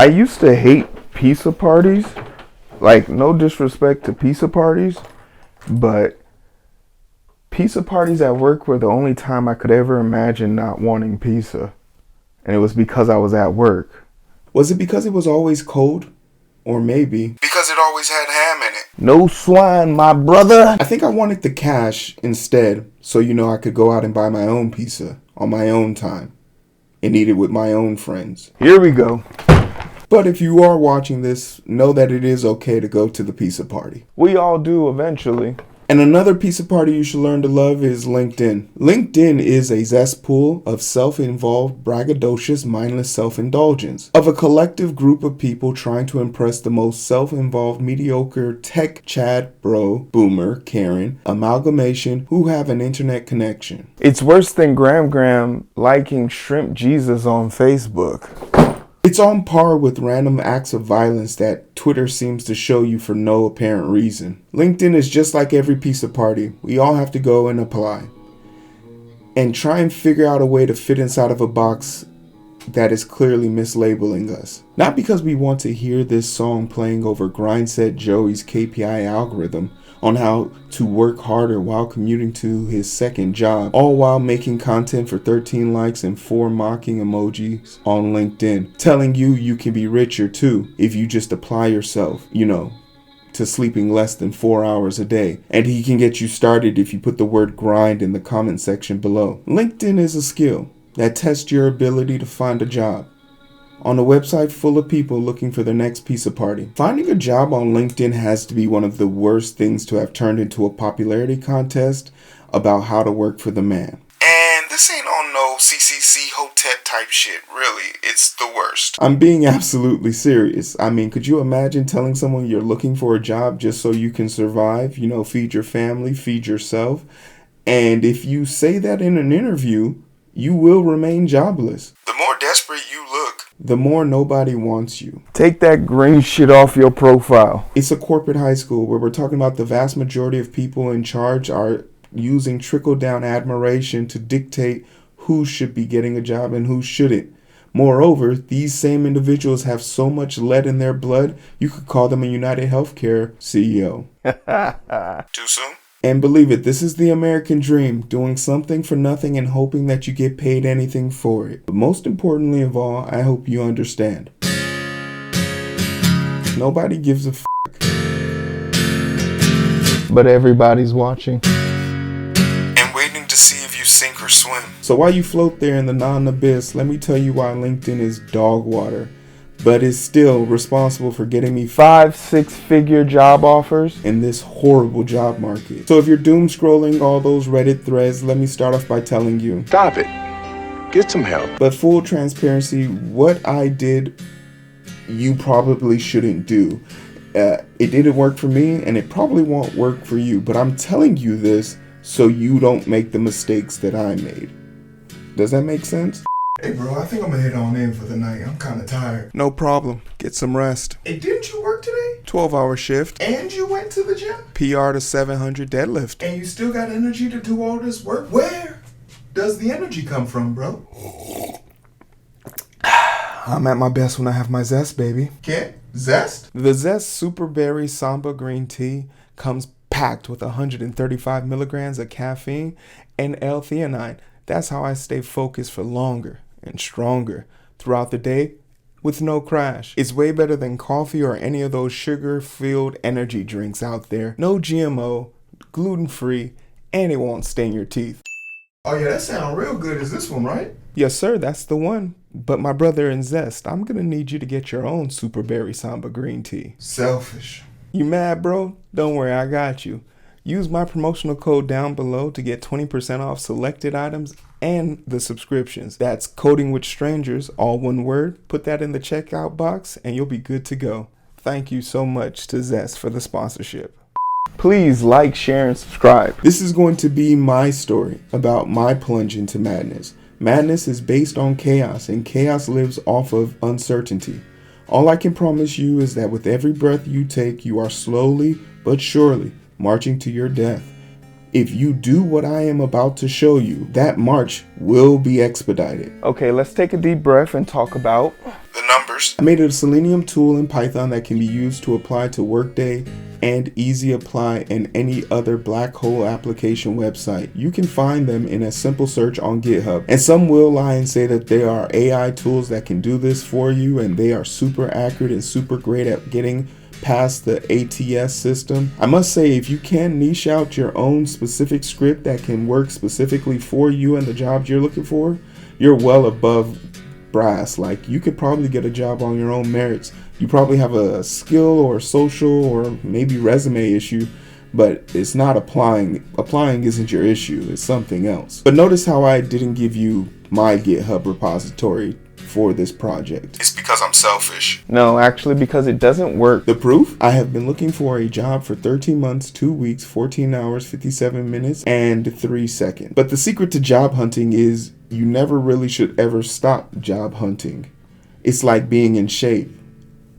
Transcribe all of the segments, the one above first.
I used to hate pizza parties. Like, no disrespect to pizza parties, but pizza parties at work were the only time I could ever imagine not wanting pizza. And it was because I was at work. Was it because it was always cold? Or maybe because it always had ham in it? No swine, my brother. I think I wanted the cash instead, so I could go out and buy my own pizza on my own time and eat it with my own friends. Here we go. But if you are watching this, know that it is okay to go to the pizza party. We all do eventually. And another pizza party you should learn to love is LinkedIn. LinkedIn is a cesspool of self-involved, braggadocious, mindless self-indulgence of a collective group of people trying to impress the most self-involved, mediocre tech Chad, bro, boomer, Karen, amalgamation who have an internet connection. It's worse than Graham liking Shrimp Jesus on Facebook. It's on par with random acts of violence that Twitter seems to show you for no apparent reason. LinkedIn is just like every pizza party. We all have to go and apply. And try and figure out a way to fit inside of a box that is clearly mislabeling us. Not because we want to hear this song playing over Grindset Joey's KPI algorithm on how to work harder while commuting to his second job, all while making content for 13 likes and 4 mocking emojis on LinkedIn, telling you can be richer too if you just apply yourself, to sleeping less than 4 hours a day. And he can get you started if you put the word grind in the comment section below. LinkedIn is a skill that tests your ability to find a job. On a website full of people looking for their next pizza party, finding a job on LinkedIn has to be one of the worst things to have turned into a popularity contest about how to work for the man. And this ain't on no CCC Hotep type shit, really. It's the worst. I'm being absolutely serious. I mean, could you imagine telling someone you're looking for a job just so you can survive, feed your family, feed yourself? And if you say that in an interview, you will remain jobless. The more desperate you look, the more nobody wants you. Take that green shit off your profile. It's a corporate high school where we're talking about the vast majority of people in charge are using trickle-down admiration to dictate who should be getting a job and who shouldn't. Moreover, these same individuals have so much lead in their blood, you could call them a United Healthcare CEO. Too soon? And believe it, this is the American dream, doing something for nothing and hoping that you get paid anything for it. But most importantly of all, I hope you understand. Nobody gives a f***. But everybody's watching. And waiting to see if you sink or swim. So while you float there in the non-abyss, let me tell you why LinkedIn is dog water. But is still responsible for getting me 5-6-figure job offers in this horrible job market. So if you're doom scrolling all those Reddit threads, let me start off by telling you, stop it. Get some help. But full transparency, what I did, you probably shouldn't do. It didn't work for me, and it probably won't work for you. But I'm telling you this so you don't make the mistakes that I made. Does that make sense? Hey bro, I think I'm gonna head on in for the night. I'm kinda tired. No problem. Get some rest. Hey, didn't you work today? 12-hour shift. And you went to the gym? PR to 700 deadlift. And you still got energy to do all this work? Where does the energy come from, bro? I'm at my best when I have my zest, baby. Zest? The Zest Super Berry Samba Green Tea comes packed with 135 milligrams of caffeine and L-theanine. That's how I stay focused for longer and stronger throughout the day with no crash. It's way better than coffee or any of those sugar-filled energy drinks out there. No GMO, gluten-free, and it won't stain your teeth. Oh yeah, that sounds real good. Is this one right? Yes, sir, that's the one. But my brother in Zest, I'm gonna need you to get your own Super Berry Samba Green Tea. Selfish. You mad, bro? Don't worry, I got you. Use my promotional code down below to get 20% off selected items and the subscriptions. That's Coding with Strangers, all one word. Put that in the checkout box and you'll be good to go. Thank you so much to Zest for the sponsorship. Please like, share, and subscribe. This is going to be my story about my plunge into madness. Madness is based on chaos, and chaos lives off of uncertainty. All I can promise you is that with every breath you take, you are slowly but surely marching to your death. If you do what I am about to show you, that march will be expedited. Okay, let's take a deep breath and talk about the numbers. I made a Selenium tool in Python that can be used to apply to Workday and Easy Apply and any other black hole application website. You can find them in a simple search on GitHub. And some will lie and say that there are AI tools that can do this for you, and they are super accurate and super great at getting past the ATS system. I must say, if you can niche out your own specific script that can work specifically for you and the jobs you're looking for, you're well above brass. Like, you could probably get a job on your own merits. You probably have a skill or social or maybe resume issue, but it's not applying. Applying isn't your issue, it's something else. But notice how I didn't give you my GitHub repository for this project. It's because I'm selfish. No, actually, because it doesn't work. The proof? I have been looking for a job for 13 months, 2 weeks, 14 hours, 57 minutes, and 3 seconds. But the secret to job hunting is you never really should ever stop job hunting. It's like being in shape.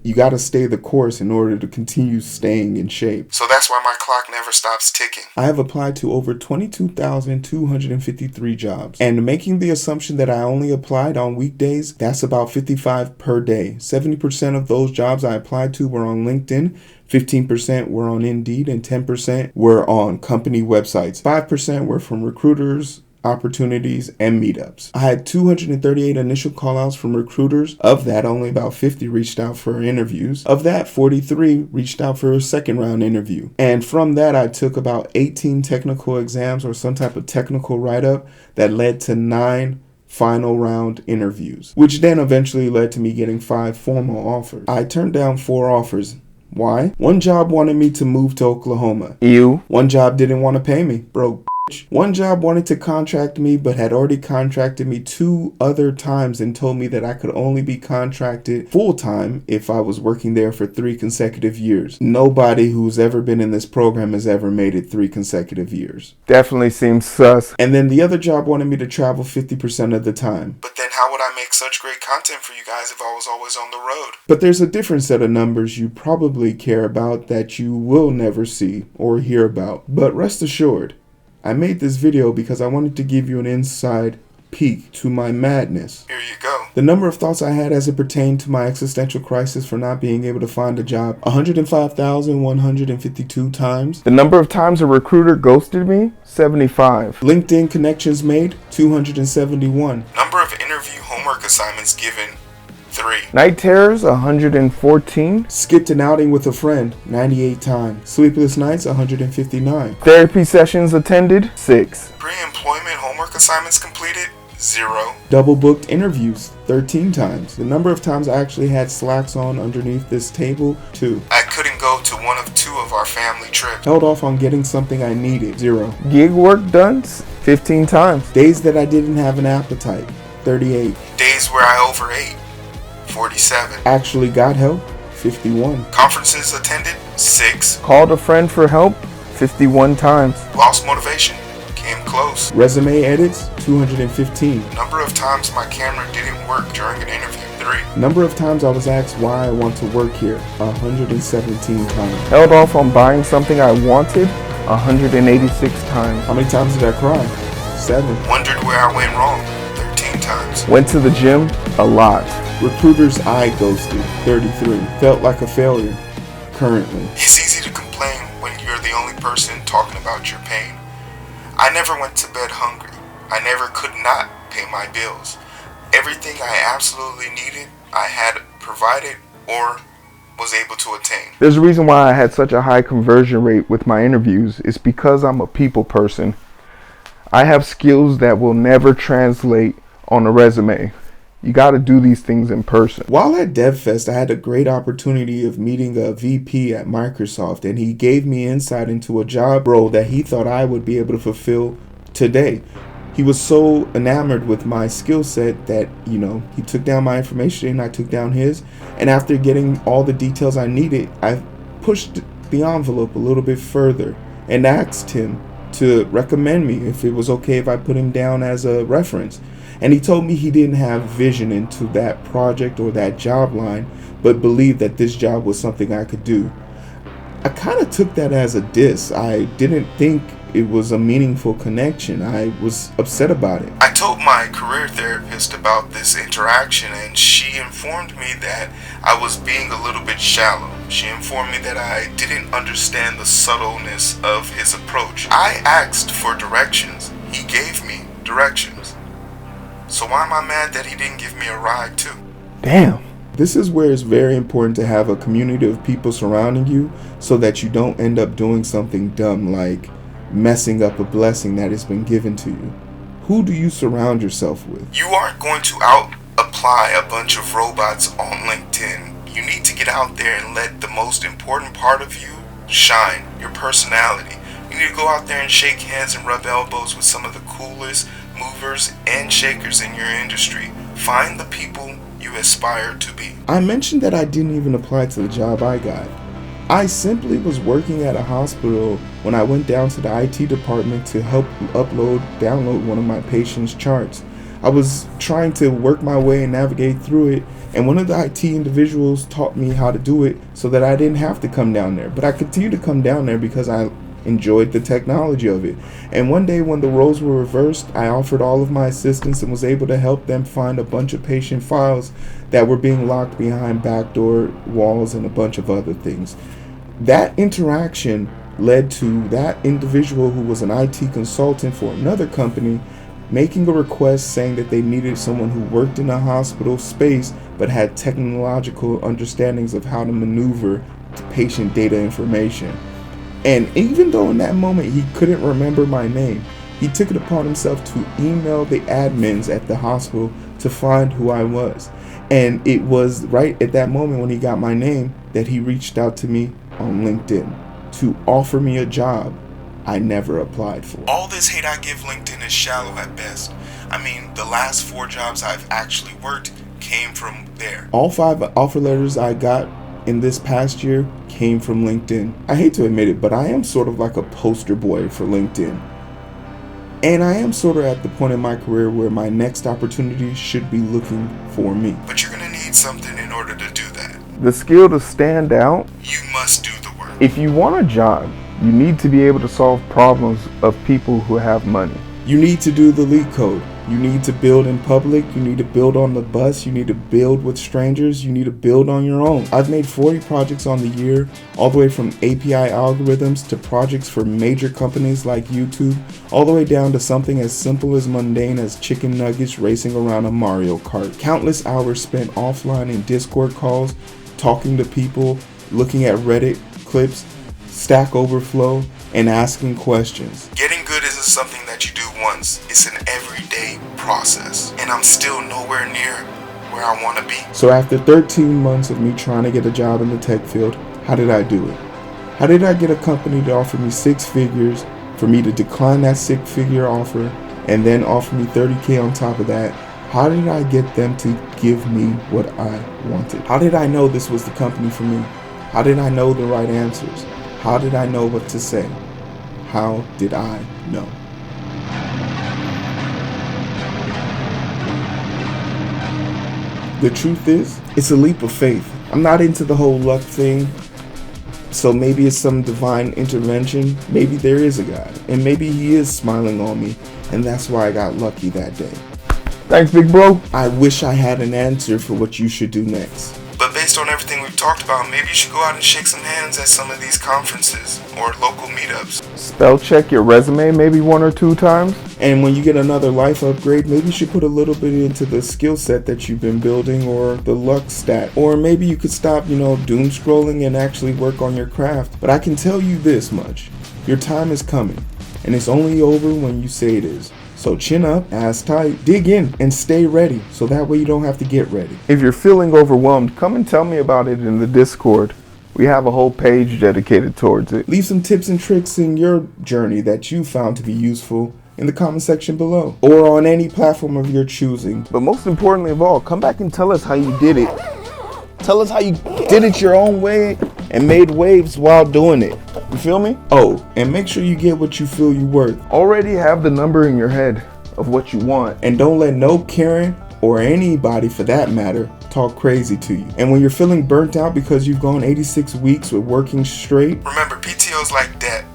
You gotta stay the course in order to continue staying in shape. So that's why my clock never stops ticking. I have applied to over 22,253 jobs. And making the assumption that I only applied on weekdays, that's about 55 per day. 70% of those jobs I applied to were on LinkedIn, 15% were on Indeed, and 10% were on company websites. 5% were from recruiters, opportunities, and meetups. I had 238 initial callouts from recruiters. Of that, only about 50 reached out for interviews. Of that, 43 reached out for a second round interview. And from that, I took about 18 technical exams or some type of technical write-up that led to 9 final round interviews, which then eventually led to me getting 5 formal offers. I turned down 4 offers. Why? One job wanted me to move to Oklahoma. You. One job didn't want to pay me. Broke. One job wanted to contract me but had already contracted me 2 other times and told me that I could only be contracted full-time if I was working there for 3 consecutive years. Nobody who's ever been in this program has ever made it 3 consecutive years. Definitely seems sus. And then the other job wanted me to travel 50% of the time. But then how would I make such great content for you guys if I was always on the road? But there's a different set of numbers you probably care about that you will never see or hear about. But rest assured, I made this video because I wanted to give you an inside peek to my madness. Here you go. The number of thoughts I had as it pertained to my existential crisis for not being able to find a job: 105,152 times. The number of times a recruiter ghosted me: 75. LinkedIn connections made: 271. Number of interview homework assignments given: 3. Night terrors: 114. Skipped an outing with a friend: 98 times. Sleepless nights: 159. Therapy sessions attended: 6. Pre-employment homework assignments completed: 0. Double booked interviews: 13 times. The number of times I actually had slacks on underneath this table: 2. I couldn't go to one of 2 of our family trips. Held off on getting something I needed: 0. Gig work done: 15 times. Days that I didn't have an appetite: 38. Days where I overate: 47. Actually got help: 51. Conferences attended: 6. Called a friend for help: 51 times. Lost motivation: came close. Resume edits: 215. Number of times my camera didn't work during an interview: 3. Number of times I was asked why I want to work here: 117 times. Held off on buying something I wanted: 186 times. How many times did I cry? 7. Wondered where I went wrong: 13 times. Went to the gym: a lot. Recruiters I ghosted: 33. Felt like a failure: currently. It's easy to complain when you're the only person talking about your pain. I never went to bed hungry. I never could not pay my bills. Everything I absolutely needed, I had provided or was able to attain. There's a reason why I had such a high conversion rate with my interviews. It's because I'm a people person. I have skills that will never translate on a resume. You got to do these things in person. While at DevFest, I had a great opportunity of meeting a VP at Microsoft, and he gave me insight into a job role that he thought I would be able to fulfill today. He was so enamored with my skill set that, he took down my information and I took down his. And after getting all the details I needed, I pushed the envelope a little bit further and asked him to recommend me if it was okay if I put him down as a reference. And he told me he didn't have vision into that project or that job line, but believed that this job was something I could do. I kind of took that as a diss. I didn't think it was a meaningful connection. I was upset about it. I told my career therapist about this interaction, and she informed me that I was being a little bit shallow. She informed me that I didn't understand the subtleness of his approach. I asked for directions. He gave me directions. So why am I mad that he didn't give me a ride too? Damn. This is where it's very important to have a community of people surrounding you so that you don't end up doing something dumb like messing up a blessing that has been given to you. Who do you surround yourself with? You aren't going to out-apply a bunch of robots on LinkedIn. You need to get out there and let the most important part of you shine, your personality. You need to go out there and shake hands and rub elbows with some of the coolest movers and shakers in your industry. Find the people you aspire to be. I mentioned that I didn't even apply to the job I got. I simply was working at a hospital when I went down to the IT department to help download one of my patients' charts. I was trying to work my way and navigate through it, and one of the IT individuals taught me how to do it so that I didn't have to come down there. But I continued to come down there because I enjoyed the technology of it. And one day when the roles were reversed, I offered all of my assistance and was able to help them find a bunch of patient files that were being locked behind backdoor walls and a bunch of other things. That interaction led to that individual, who was an IT consultant for another company, making a request saying that they needed someone who worked in a hospital space but had technological understandings of how to maneuver patient data information. And even though in that moment he couldn't remember my name, he took it upon himself to email the admins at the hospital to find who I was. And it was right at that moment when he got my name that he reached out to me on LinkedIn to offer me a job I never applied for. All this hate I give LinkedIn is shallow at best. I mean, the last 4 jobs I've actually worked came from there. All 5 offer letters I got in this past year came from LinkedIn. I hate to admit it, but I am sort of like a poster boy for LinkedIn. And I am sort of at the point in my career where my next opportunity should be looking for me. But you're gonna need something in order to do that. The skill to stand out. You must do the work. If you want a job, you need to be able to solve problems of people who have money. You need to do the leak code. You need to build in public. You need to build on the bus. You need to build with strangers. You need to build on your own. I've made 40 projects on the year, all the way from API algorithms to projects for major companies like YouTube, all the way down to something as simple as mundane as chicken nuggets racing around a Mario Kart. Countless hours spent offline in Discord calls, talking to people, looking at Reddit clips, Stack Overflow, and asking questions. Getting good isn't something that you do once. It's an everyday process. And I'm still nowhere near where I want to be. So after 13 months of me trying to get a job in the tech field, how did I do it? How did I get a company to offer me 6 figures, for me to decline that 6-figure offer, and then offer me $30K on top of that? How did I get them to give me what I wanted? How did I know this was the company for me? How did I know the right answers? How did I know what to say? How did I know? The truth is, it's a leap of faith. I'm not into the whole luck thing, so maybe it's some divine intervention. Maybe there is a God, and maybe he is smiling on me, and that's why I got lucky that day. Thanks, big bro. I wish I had an answer for what you should do next. But based on everything we've talked about, maybe you should go out and shake some hands at some of these conferences or local meetups. Spell check your resume maybe 1 or 2 times. And when you get another life upgrade, maybe you should put a little bit into the skill set that you've been building, or the luck stat. Or maybe you could stop, doom scrolling and actually work on your craft. But I can tell you this much. Your time is coming, and it's only over when you say it is. So chin up, ass tight, dig in, and stay ready, so that way you don't have to get ready. If you're feeling overwhelmed, come and tell me about it in the Discord. We have a whole page dedicated towards it. Leave some tips and tricks in your journey that you found to be useful in the comment section below, or on any platform of your choosing. But most importantly of all, come back and tell us how you did it. Tell us how you did it your own way and made waves while doing it. You feel me? Oh, and make sure you get what you feel you're worth. Already have the number in your head of what you want. And don't let no Karen, or anybody for that matter, talk crazy to you. And when you're feeling burnt out because you've gone 86 weeks with working straight, remember, PTO's like debt.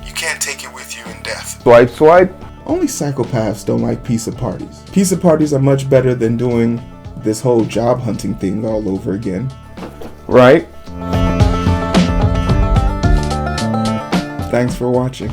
You can't take it with you and death. Swipe, swipe. Only psychopaths don't like pizza parties. Pizza parties are much better than doing this whole job hunting thing all over again. Right? Thanks for watching.